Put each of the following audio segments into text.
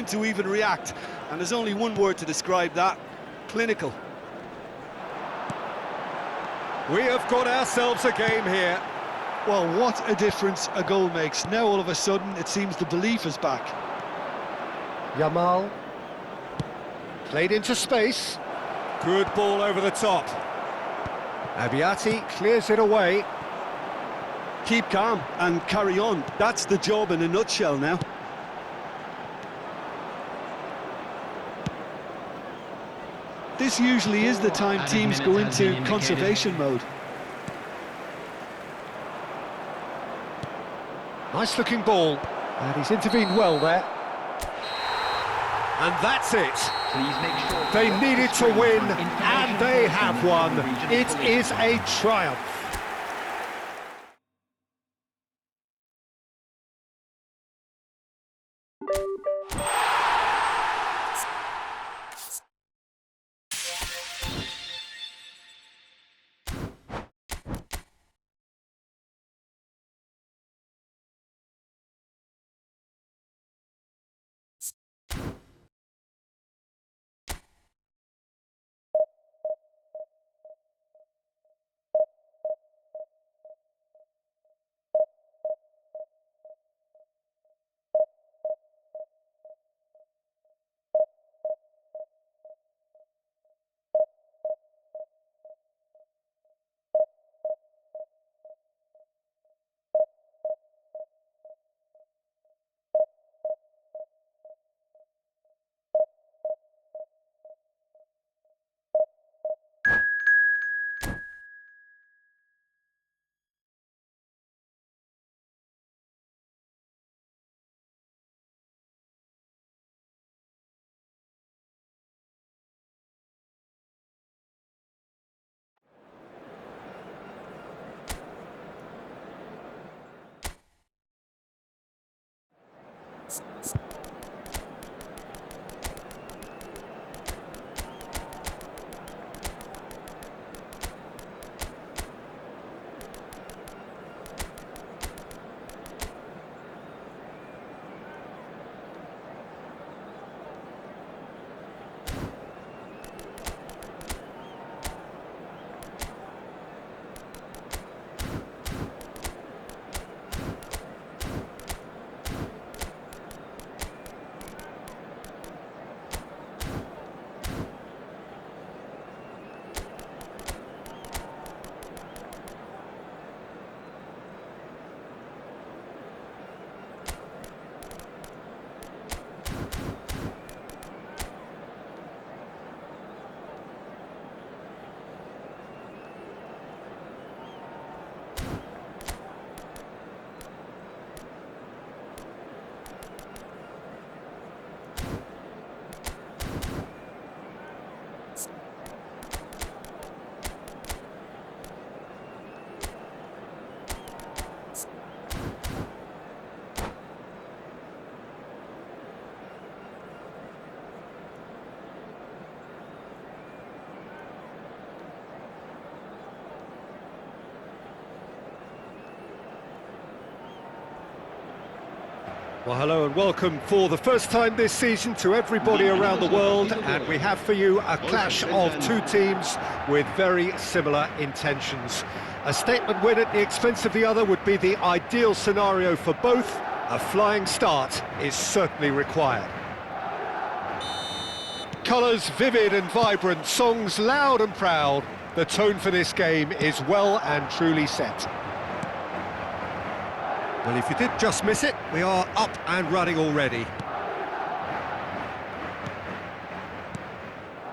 to even react. And there's only one word to describe that: clinical. We have got ourselves a game here. Well, what a difference a goal makes. Now all of a sudden it seems the belief is back. Yamal. Played into space. Good ball over the top. Abiati clears it away. Keep calm and carry on. That's the job in a nutshell now. This usually is the time teams go into conservation mode. Nice looking ball. And he's intervened well there. And that's it. Please make sure They needed to win, and they have won. It is a triumph. Well, hello and welcome for the first time this season to everybody around the world, and we have for you a clash of two teams with very similar intentions. A statement win at the expense of the other would be the ideal scenario for both. A flying start is certainly required. Colours vivid and vibrant, songs loud and proud. The tone for this game is well and truly set. Well, if you did just miss it, we are up and running already.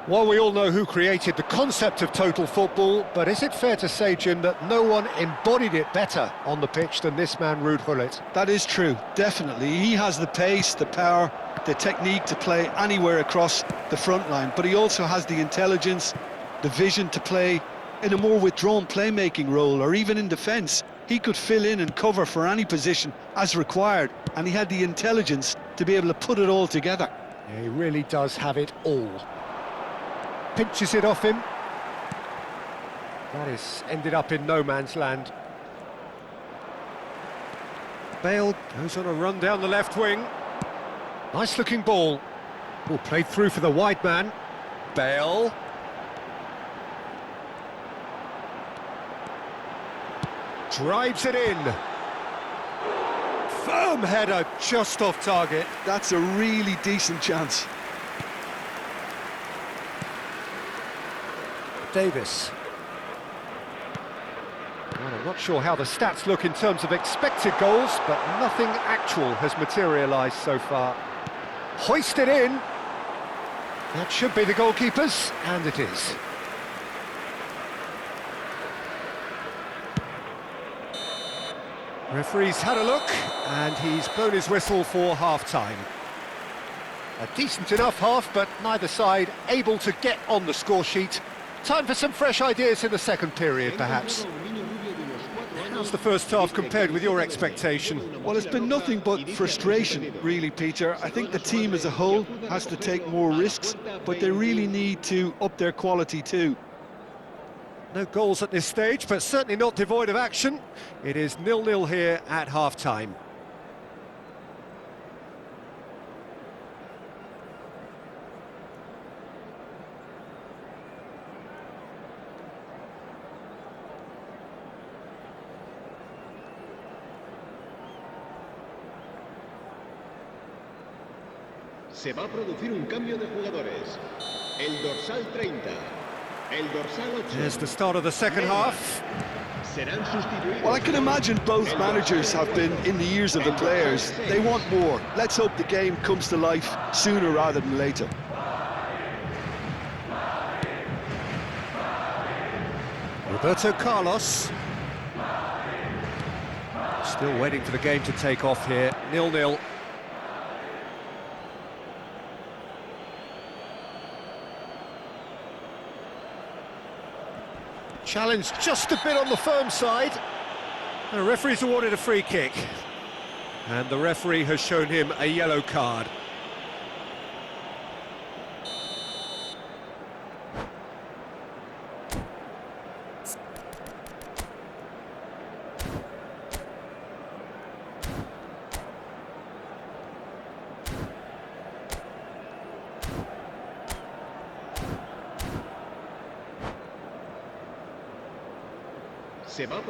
Well, we all know who created the concept of total football, but is it fair to say, Jim, that no one embodied it better on the pitch than this man, Ruud Gullit? That is true, definitely. He has the pace, the power, the technique to play anywhere across the front line, but he also has the intelligence, the vision to play in a more withdrawn playmaking role, or even in defence. He could fill in and cover for any position as required, and he had the intelligence to be able to put it all together. Yeah, he really does have it all. Pinches it off him. That is ended up in no man's land. Bale goes on a run down the left wing. Nice looking ball. Ball played through for the wide man. Bale. Drives it in. Firm header just off target. That's a really decent chance. Davis. Well, I'm not sure how the stats look in terms of expected goals, but nothing actual has materialised so far. Hoisted in. That should be the goalkeeper's, and it is. Referee's had a look, and he's blown his whistle for half-time. A decent enough half, but neither side able to get on the score sheet. Time for some fresh ideas in the second period, perhaps. How's the first half compared with your expectation? Well, it's been nothing but frustration, really, Peter. I think the team as a whole has to take more risks, but they really need to up their quality too. No goals at this stage, but certainly not devoid of action. It is 0-0 here at half-time. Se va a producir un cambio de jugadores. El dorsal 30, el dorsal 8. Here's the start of the second half. Serán sustituidos. Well, I can imagine both managers have been in the ears of the players. They want more. Let's hope the game comes to life sooner rather than later. Roberto Carlos. Still waiting for the game to take off here. 0-0. Challenge just a bit on the firm side. The referee's awarded a free kick. And the referee has shown him a yellow card.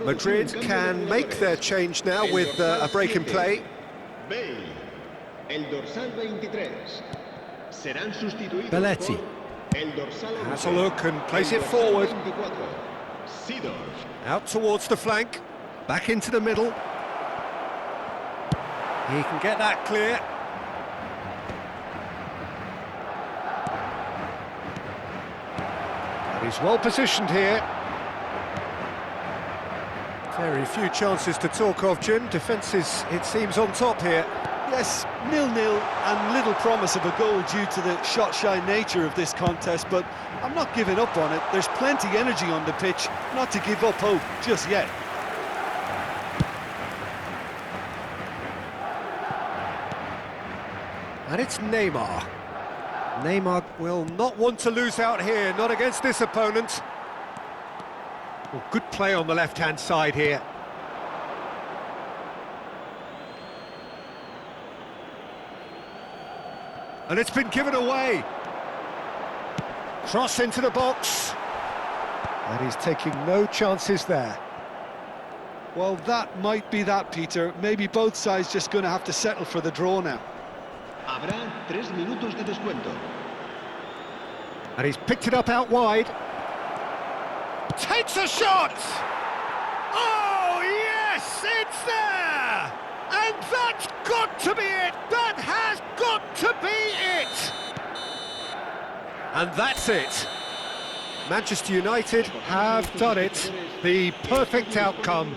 Madrid can make their change now with a break in play. Bale, el dorsal 23. Serán sustituidos Belletti por el dorsal has a 11, look and plays el it dorsal forward. 24. Seedorf. Out towards the flank, back into the middle. He can get that clear. And he's well positioned here. Very few chances to talk of, Jim. Defence is, it seems, on top here. Yes, 0-0 and little promise of a goal due to the shot-shy nature of this contest, but I'm not giving up on it. There's plenty energy on the pitch, not to give up hope just yet. And it's Neymar. Neymar will not want to lose out here, not against this opponent. Well, good play on the left-hand side here. And it's been given away. Cross into the box. And he's taking no chances there. Well, that might be that, Peter. Maybe both sides just going to have to settle for the draw now. Habrá 3 minutos de descuento. And he's picked it up out wide. Takes a shot! Oh, yes, it's there! And that's got to be it! That has got to be it! And that's it. Manchester United have done it. The perfect outcome.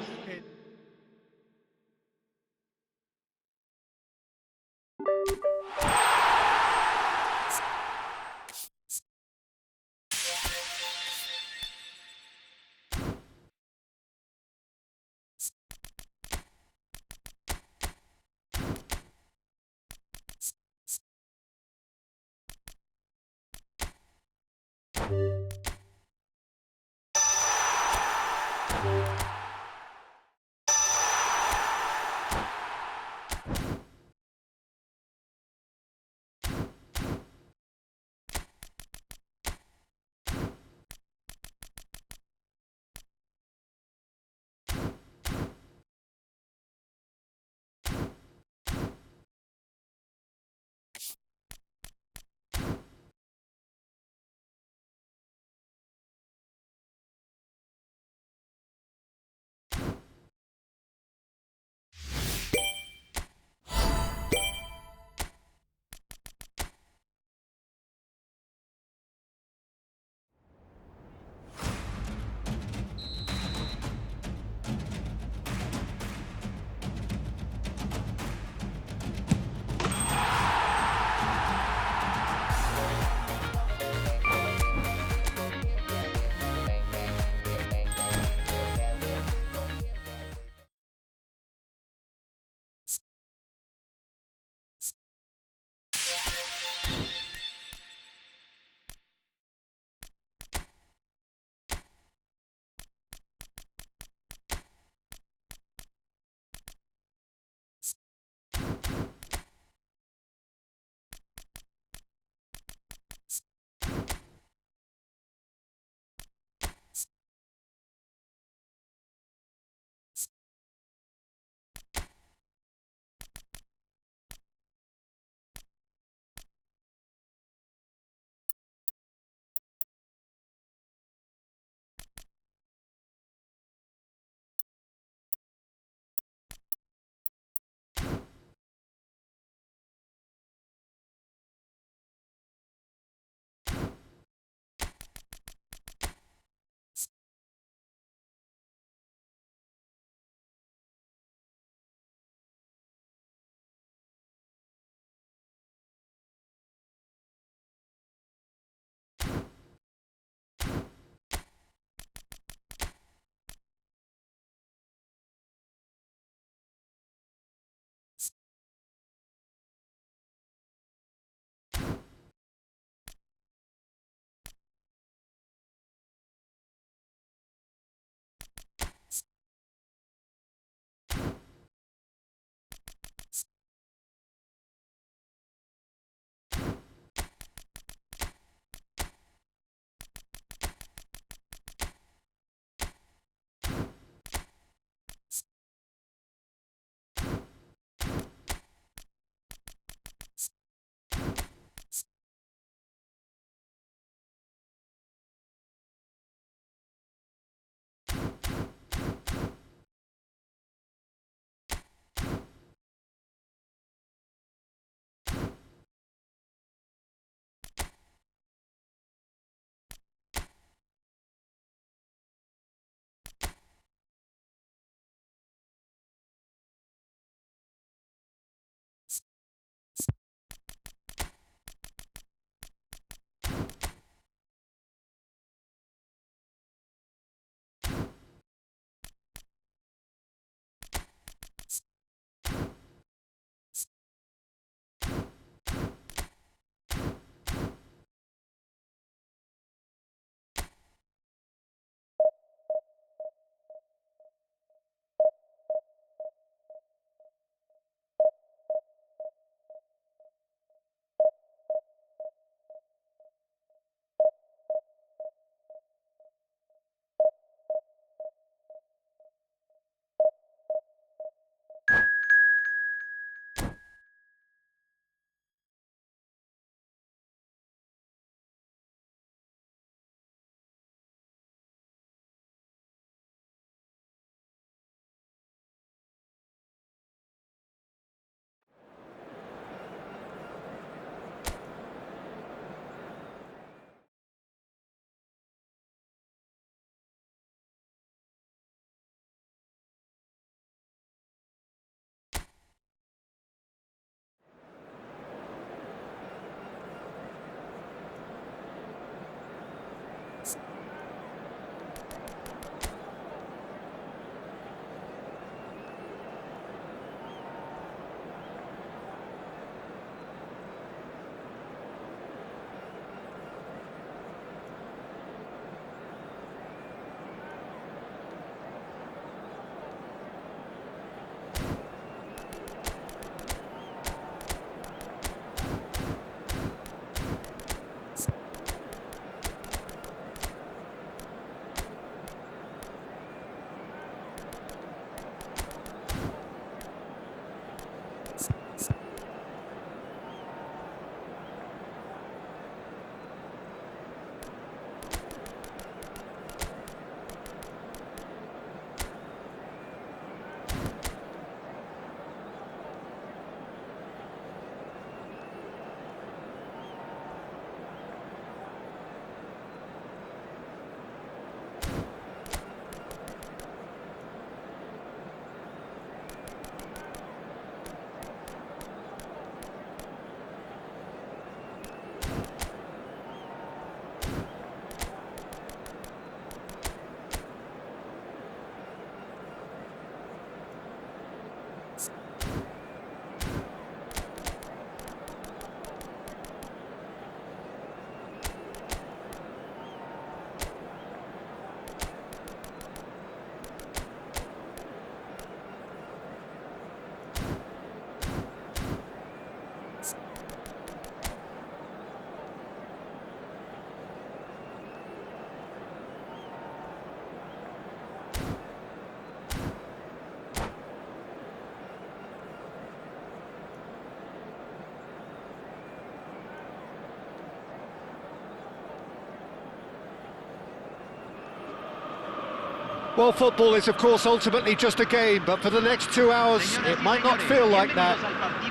Well, football is, of course, ultimately just a game, but for the next 2 hours, it might not feel like that.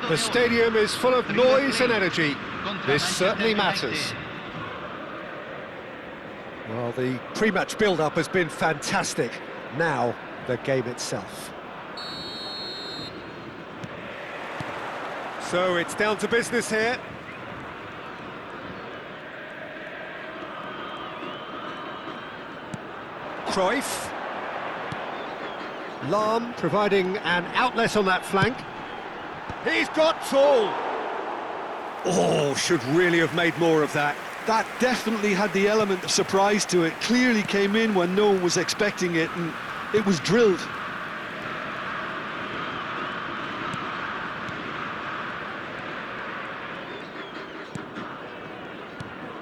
The stadium is full of noise and energy. This certainly matters. Well, the pre-match build-up has been fantastic. Now, the game itself. So it's down to business here. Cruyff. Lahm providing an outlet on that flank. He's got tall. Oh, should really have made more of that. That definitely had the element of surprise to it. Clearly came in when no one was expecting it, and it was drilled.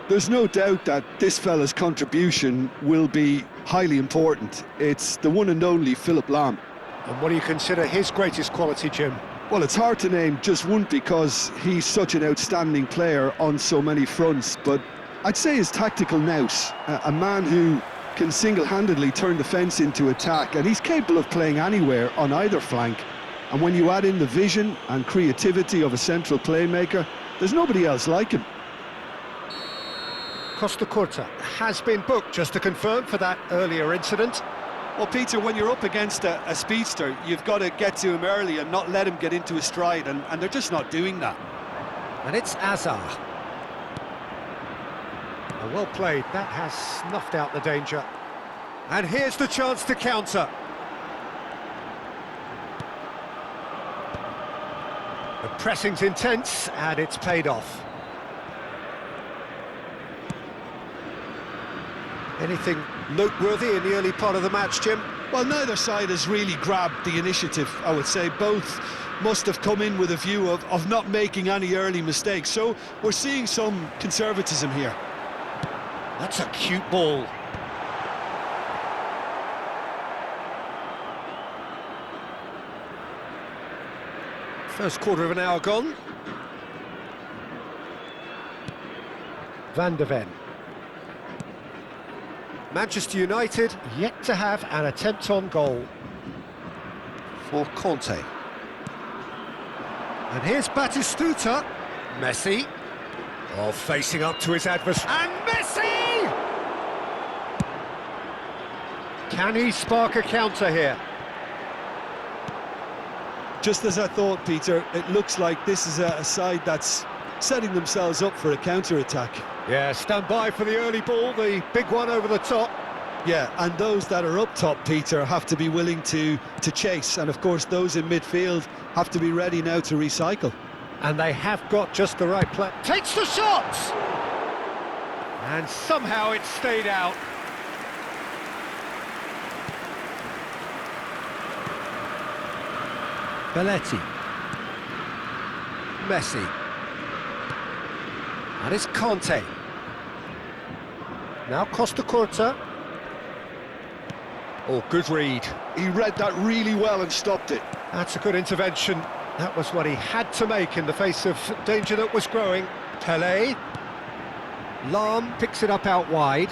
There's no doubt that this fella's contribution will be highly important. It's the one and only Philipp Lahm. And what do you consider his greatest quality, Jim? Well, it's hard to name just one because he's such an outstanding player on so many fronts, but I'd say his tactical nous, a man who can single-handedly turn defence into attack, and he's capable of playing anywhere on either flank. And when you add in the vision and creativity of a central playmaker, there's nobody else like him. Costacurta has been booked, just to confirm, for that earlier incident. Well, Peter, when you're up against a speedster, you've got to get to him early and not let him get into a stride, and they're just not doing that. And it's Azar. Well played, that has snuffed out the danger. And here's the chance to counter. The pressing's intense, and it's paid off. Anything noteworthy in the early part of the match, Jim? Well, neither side has really grabbed the initiative, I would say. Both must have come in with a view of not making any early mistakes. So we're seeing some conservatism here. That's a cute ball. First quarter of an hour gone. Van de Ven. Manchester United yet to have an attempt on goal for Conte. And here's Batistuta. Messi. Oh, facing up to his adversary. And Messi! Can he spark a counter here? Just as I thought, Peter, it looks like this is a side that's setting themselves up for a counter-attack. Yeah, stand by for the early ball, the big one over the top. Yeah, and those that are up top, Peter, have to be willing to chase. And, of course, those in midfield have to be ready now to recycle. And they have got just the right play. Takes the shot! And somehow it stayed out. Belletti. Messi. And it's Conte. Now Costacurta. Oh, good read. He read that really well and stopped it. That's a good intervention. That was what he had to make in the face of danger that was growing. Pelé. Lahm picks it up out wide.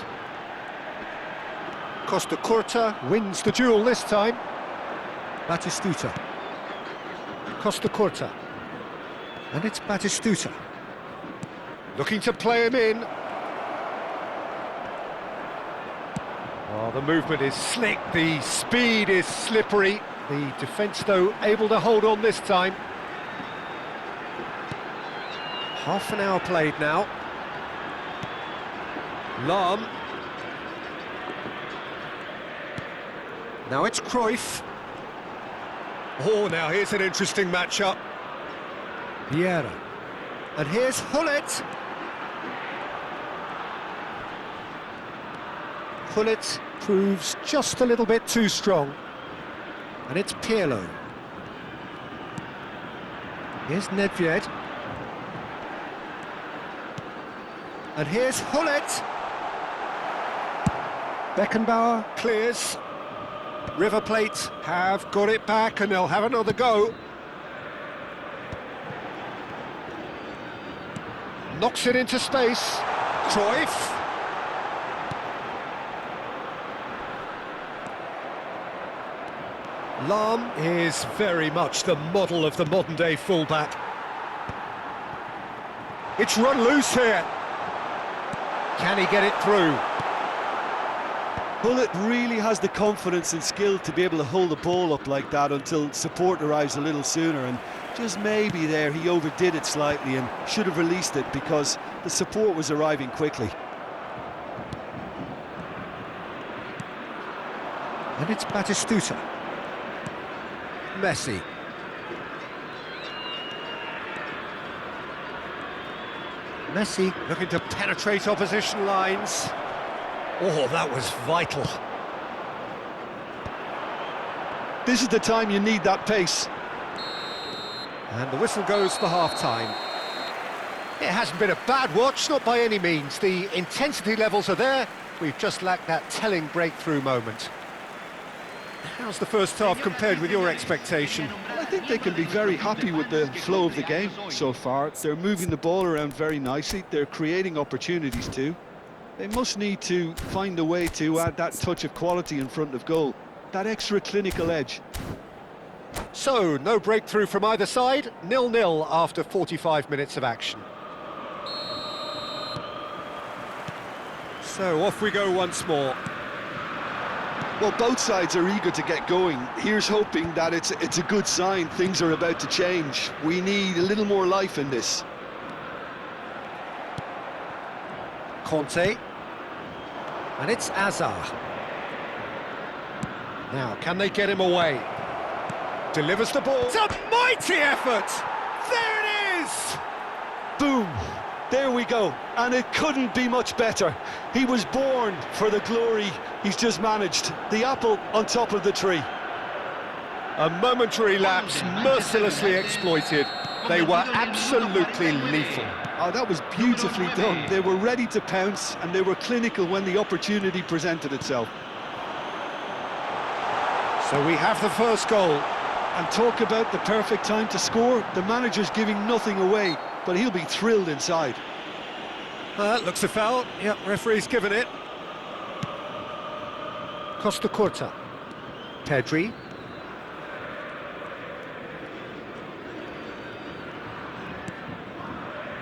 Costacurta wins the duel this time. Batistuta. Costacurta. And it's Batistuta. Looking to play him in. Oh, the movement is slick, the speed is slippery. The defence, though, able to hold on this time. Half an hour played now. Lahm. Now it's Cruyff. Oh, now here's an interesting matchup. Vieira. And here's Gullit. Gullit proves just a little bit too strong. And it's Pirlo. Here's Nedved. And here's Gullit. Beckenbauer clears. River Plate have got it back and they'll have another go. Knocks it into space. Cruyff. Lahm is very much the model of the modern-day fullback. It's run loose here. Can he get it through? Bullet really has the confidence and skill to be able to hold the ball up like that until support arrives a little sooner, and just maybe there he overdid it slightly and should have released it because the support was arriving quickly. And it's Batistuta. Messi. Messi looking to penetrate opposition lines. Oh, that was vital. This is the time you need that pace. And the whistle goes for half-time. It hasn't been a bad watch, not by any means. The intensity levels are there. We've just lacked that telling breakthrough moment. How's the first half compared with your expectation? I think they can be very happy with the flow of the game so far. They're moving the ball around very nicely. They're creating opportunities too. They must need to find a way to add that touch of quality in front of goal, that extra clinical edge. So, no breakthrough from either side, 0-0 after 45 minutes of action. So, off we go once more. Well, both sides are eager to get going. Here's hoping that it's a good sign. Things are about to change. We need a little more life in this. Conte. And it's Azar. Now, can they get him away? Delivers the ball. It's a mighty effort! There it is! Boom! There we go. And it couldn't be much better. He was born for the glory he's just managed. The apple on top of the tree. A momentary lapse mercilessly exploited. They were absolutely lethal. Oh, that was beautifully done. They were ready to pounce and they were clinical when the opportunity presented itself. So we have the first goal. And talk about the perfect time to score. The manager's giving nothing away, but he'll be thrilled inside. Looks a foul. Yep, referee's given it. Costa Curta. Pedri.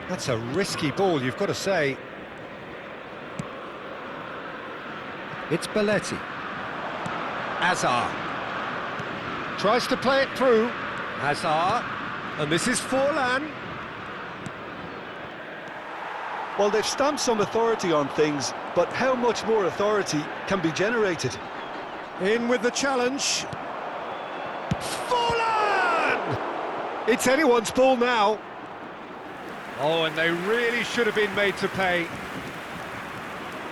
That's a risky ball, you've got to say. It's Belletti. Azar. Tries to play it through. Hazard. And this is Forlan. Well, they've stamped some authority on things, but how much more authority can be generated? In with the challenge. Forlan! It's anyone's ball now. Oh, and they really should have been made to pay.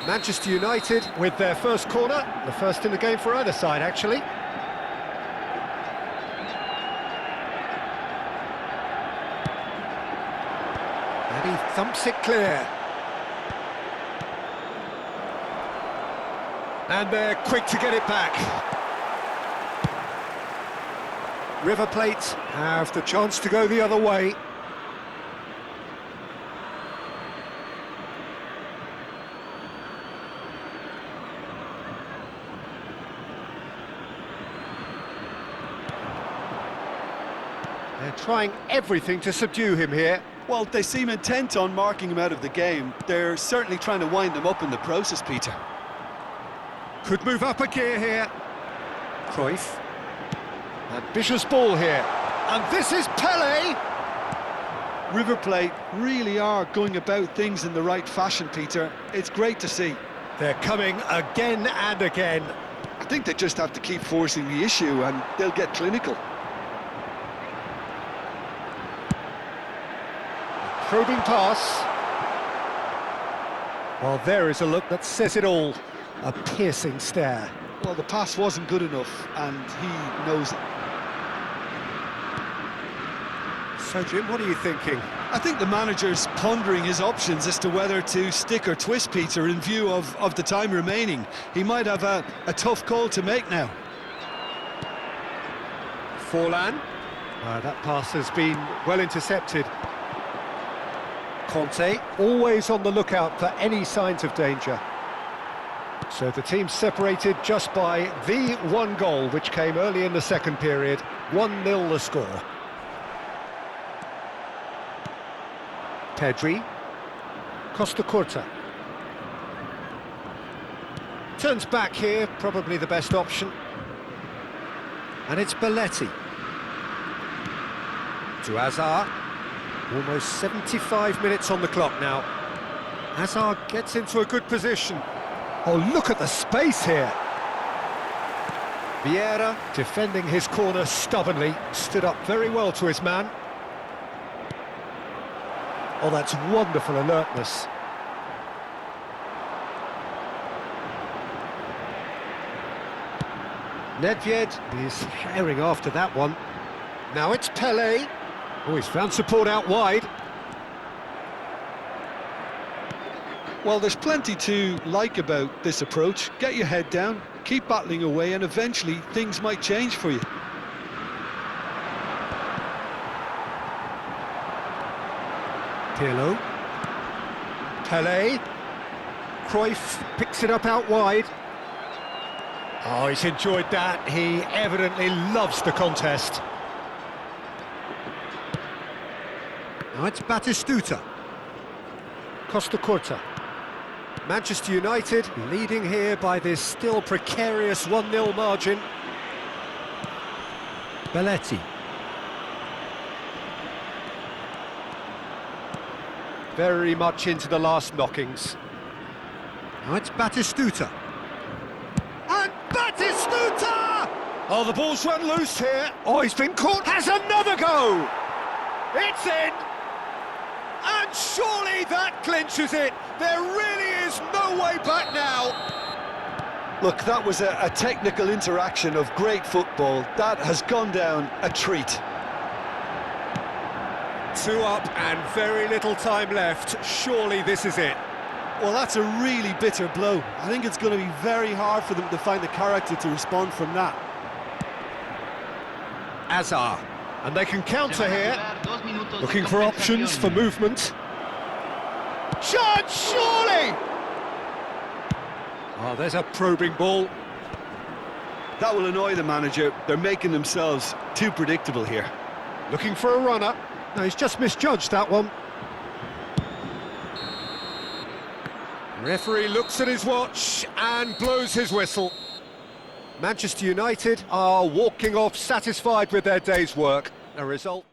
Manchester United with their first corner. The first in the game for either side, actually. And he thumps it clear. And they're quick to get it back. River Plate have the chance to go the other way. They're trying everything to subdue him here. Well, they seem intent on marking him out of the game. They're certainly trying to wind him up in the process, Peter. Could move up a gear here. Cruyff. Ambitious ball here. And this is Pele! River Plate really are going about things in the right fashion, Peter. It's great to see. They're coming again and again. I think they just have to keep forcing the issue and they'll get clinical. Probing pass. Well, there is a look that says it all. A piercing stare. Well, the pass wasn't good enough, and he knows it. So, Jim, what are you thinking? I think the manager's pondering his options as to whether to stick or twist, Peter, in view of the time remaining. He might have a tough call to make now. Forlan. That pass has been well intercepted. Conte, always on the lookout for any signs of danger. So the team separated just by the one goal, which came early in the second period. 1-0 the score. Pedri. Costa Curta. Turns back here, probably the best option. And it's Belletti. To Hazard. Almost 75 minutes on the clock now. Hazard gets into a good position. Oh, look at the space here. Vieira, defending his corner stubbornly, stood up very well to his man. Oh, that's wonderful alertness. Nedved is herring after that one. Now it's Pelé. Oh, he's found support out wide. Well, there's plenty to like about this approach. Get your head down, keep battling away, and eventually things might change for you. Pirlo. Pelé. Cruyff picks it up out wide. Oh, he's enjoyed that. He evidently loves the contest. Now it's Batistuta. Costa Curta. Manchester United leading here by this still precarious 1-0 margin. Belletti. Very much into the last knockings. Now it's Batistuta. And Batistuta! Oh, the ball's run loose here. Oh, he's been caught. Has another go! It's in! And surely that clinches it. There really is no way back now. Look, that was a technical interaction of great football. That has gone down a treat. 2 up and very little time left. Surely this is it. Well, that's a really bitter blow. I think it's going to be very hard for them to find the character to respond from that. Hazard. And they can counter here. Looking for options for movement. Chance, surely! Oh, there's a probing ball. That will annoy the manager. They're making themselves too predictable here. Looking for a runner. No, he's just misjudged that one. Referee looks at his watch and blows his whistle. Manchester United are walking off satisfied with their day's work. A result